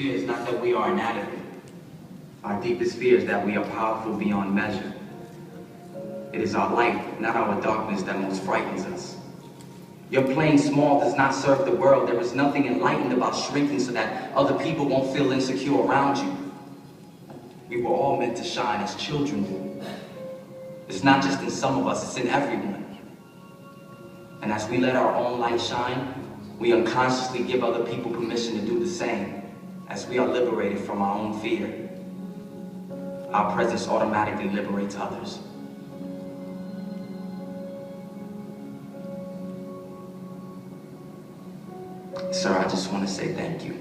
fear is not that we are inadequate. Our deepest fear is that we are powerful beyond measure. It is our light, not our darkness, that most frightens us. Your playing small does not serve the world. There is nothing enlightened about shrinking so that other people won't feel insecure around you. We were all meant to shine as children do. It's not just in some of us, it's in everyone. And as we let our own light shine, we unconsciously give other people permission to do the same. As we are liberated from our own fear, our presence automatically liberates others. Sir, I just want to say thank you.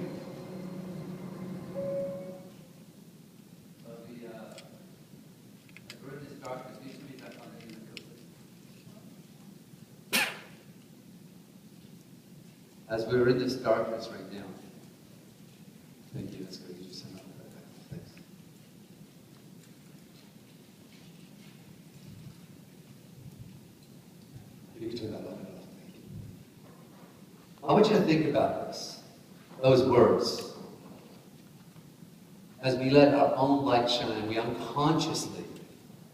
As we're in this darkness right now, thank you. That's good. You just sent out that. Thanks. You can turn that light off. Thank you. I want you to think about this, those words. As we let our own light shine, we unconsciously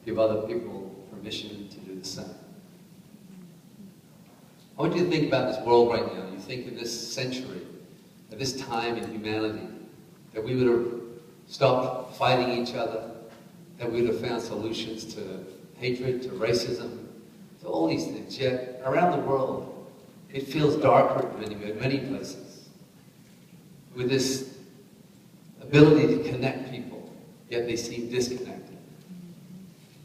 give other people permission to do the same. I want you to think about this world right now. You think of this century, at this time in humanity, that we would have stopped fighting each other, that we would have found solutions to hatred, to racism, to all these things. Yet, around the world, it feels darker in many places. With this ability to connect people, yet they seem disconnected.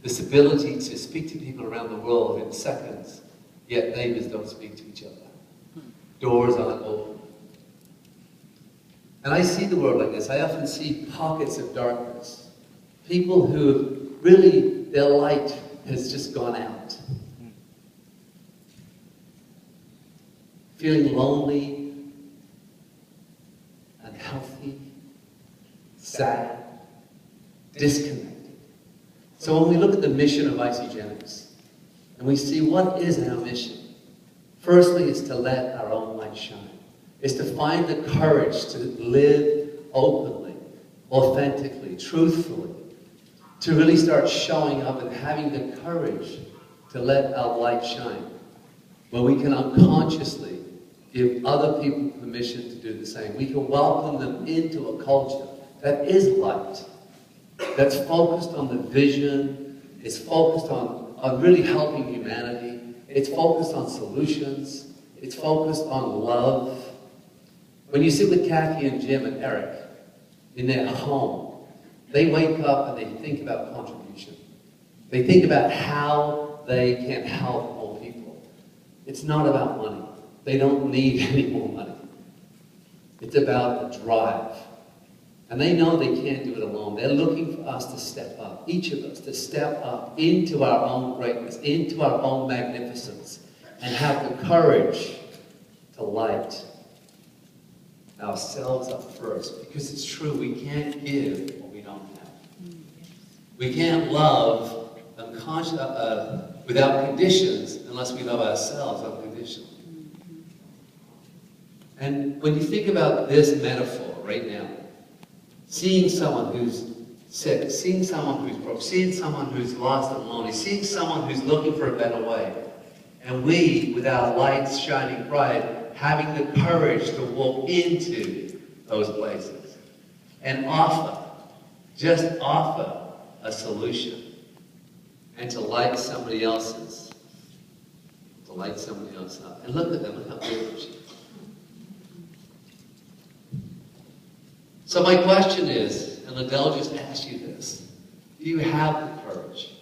This ability to speak to people around the world in seconds, yet neighbors don't speak to each other. Doors aren't open. And I see the world like this. I often see pockets of darkness. People who really, their light has just gone out. Feeling lonely, unhealthy, sad, disconnected. So when we look at the mission of Isagenix, and we see what is our mission, firstly, is to let our own light shine. It's to find the courage to live openly, authentically, truthfully, to really start showing up and having the courage to let our light shine, where we can unconsciously give other people permission to do the same. We can welcome them into a culture that is light, that's focused on the vision, is focused on really helping humanity. It's focused on solutions. It's focused on love. When you sit with Kathy and Jim and Eric in their home, they wake up and they think about contribution. They think about how they can help more people. It's not about money. They don't need any more money. It's about a drive. And they know they can't do it alone. They're looking for us to step up, each of us, to step up into our own greatness, into our own magnificence, and have the courage to light ourselves up first. Because it's true, we can't give what we don't have. We can't love without conditions unless we love ourselves unconditionally. And when you think about this metaphor right now, seeing someone who's sick, seeing someone who's broke, seeing someone who's lost and lonely, seeing someone who's looking for a better way, and we, with our lights shining bright, having the courage to walk into those places and just offer a solution, and to light somebody else's, up. And look at them, look how beautiful she is. So my question is, and Adele just asked you this, do you have the courage?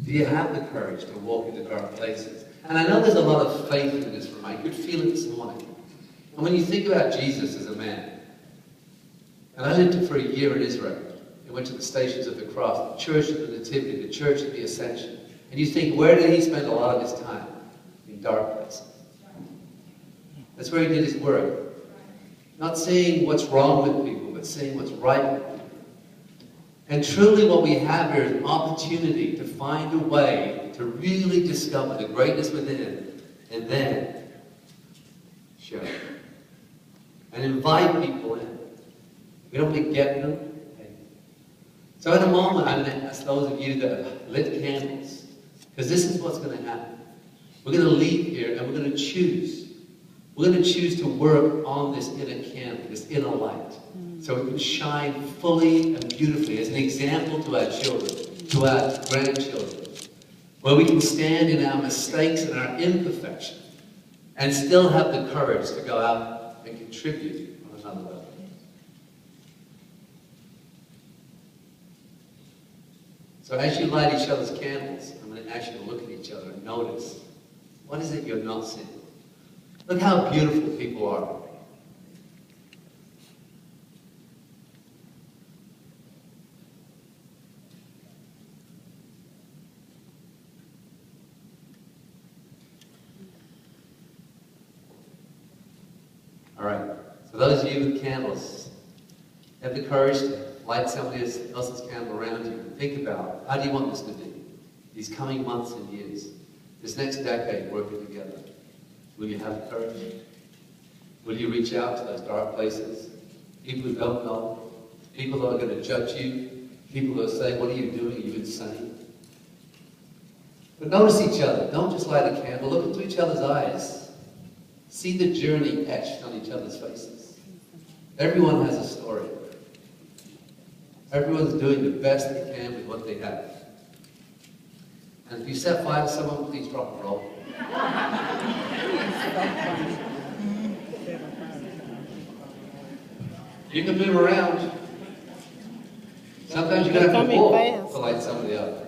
Do you have the courage to walk into dark places? And I know there's a lot of faith in this room. I could feel it this morning. And when you think about Jesus as a man, and I lived for a year in Israel, and went to the Stations of the Cross, the Church of the Nativity, the Church of the Ascension, and you think, where did he spend a lot of his time? In dark places. That's where he did his work. Not saying what's wrong with people, but saying what's right with people. And truly what we have here is an opportunity to find a way to really discover the greatness within, and then share it. And invite people in. We don't want to get them. So in a moment, I'm going to ask those of you that have lit candles, because this is what's going to happen. We're going to leave here and we're going to choose. We're going to choose to work on this inner candle, this inner light, so it can shine fully and beautifully as an example to our children, to our grandchildren, where we can stand in our mistakes and our imperfection and still have the courage to go out and contribute on another level. So as you light each other's candles, I'm going to ask you to look at each other and notice, what is it you're not seeing? Look how beautiful people are. All right, so those of you with candles, have the courage to light somebody else's candle around you and think about, how do you want this to be? These coming months and years, this next decade working together. Will you have the courage? Will you reach out to those dark places? People who don't know, people who are going to judge you, people who are saying, what are you doing? Are you insane? But notice each other. Don't just light a candle. Look into each other's eyes. See the journey etched on each other's faces. Everyone has a story. Everyone's doing the best they can with what they have. And if you set fire to someone, please drop a roll. You can move around. Sometimes you have to walk to light somebody up.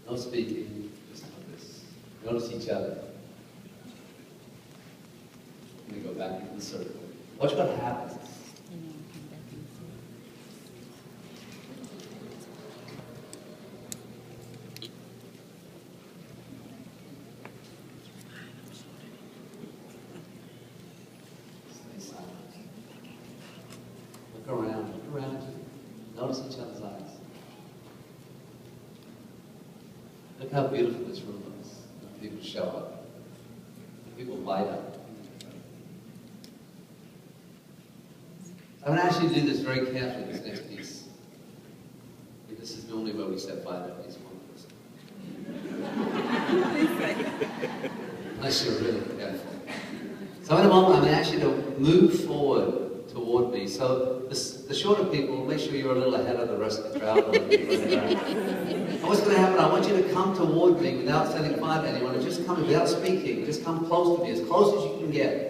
No speaking, just notice. Notice each other. I'm going to go back into the circle. Watch what happens. Stay silent. Look around you. Notice each other's eyes. Look how beautiful this room looks when people show up. People light up. I'm going to ask you to do this very carefully, this next piece. This is normally where we set fire to at least one person. Unless you're really careful. So in a moment, I'm going to ask you to move forward toward me. So the shorter people, make sure you're a little ahead of the rest of the crowd. And what's going to happen, I want you to come toward me without setting fire to anyone, and just come without speaking. Just come close to me, as close as you can get.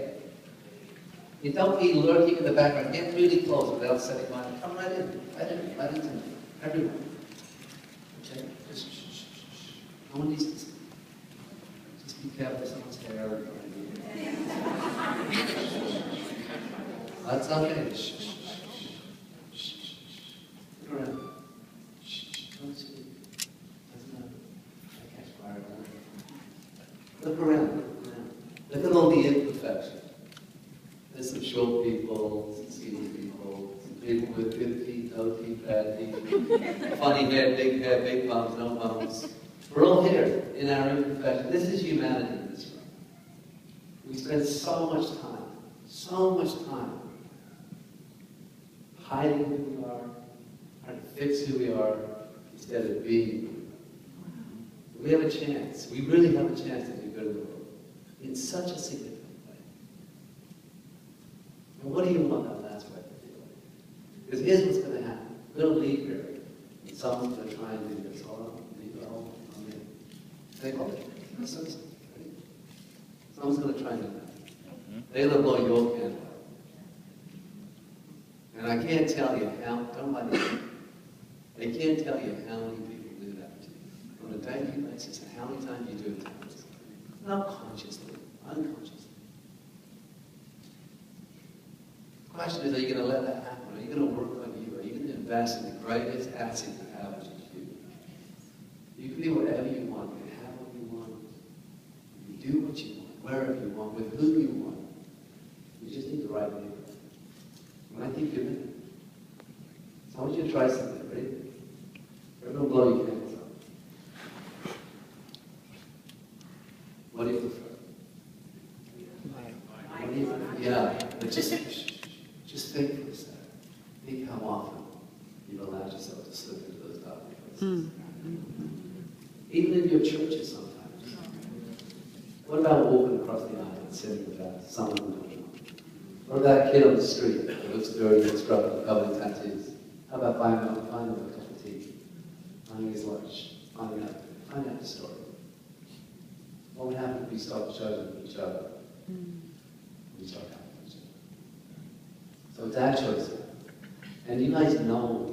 You don't be lurking in the background. Get really close without setting fire. Come right in, right into me. Everyone. Okay? Just shh. No one needs to see. Just be careful, someone's hair. That's okay. Shh. Look around. Don't speak. Doesn't matter. I catch fire. Look around. Look at all the imperfection. There's some short people, some skinny people, some people with good feet, no teeth, bad teeth, funny hair, big bums, no bums. We're all here in our imperfection. This is humanity in this room. We spend so much time hiding who we are, trying to fix who we are, instead of being who we are. We have a chance. We really have a chance to do good in the world in such a significant way. And what do you want that last way to feel? Because here's what's going to happen. We're going to leave here, and someone's going to try and do this. Hold on, leave it all on me. Say, hold it. Someone's going to try and do that. They're going to blow your candle out. And I can't tell you how, don't let me. They can't tell you how many people do that to you. On a daily basis, and how many times you do it to others. Not consciously, unconsciously. question is, are you going to let that happen? Are you going to work on you? Are you going to invest in the greatest asset you have, which is you? You can be whatever you want. You can have what you want. You can do what you want, wherever you want, with who you want. You just need the right neighbor. And I think you're in it. So I want you to try something. Ready? Everyone blow your candles out. What do you prefer? What do you prefer? Yeah, but just think for a second. Think how often you've allowed yourself to slip into those dark places. Even in your churches sometimes. What about walking across the aisle and sitting with someone who knows you? What about that kid on the street that looks dirty and scrubbed up, covered in tattoos? How about finding him a cup of tea, finding his lunch, finding out the story? What would happen if we start judging each other? We start helping each other. So Dad chose it. And you guys know,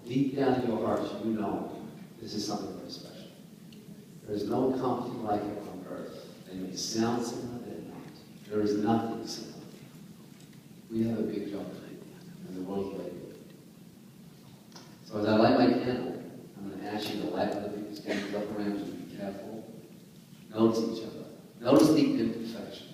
deep down in your hearts, you know this is something very special. There is no company like it on earth. They may sound similar, they're not. There is nothing similar. We have a big job to do, and the world's waiting. So as I light my candle, I'm going to ask you to light other people's candles up around you. Be careful. Notice each other. Notice the imperfection.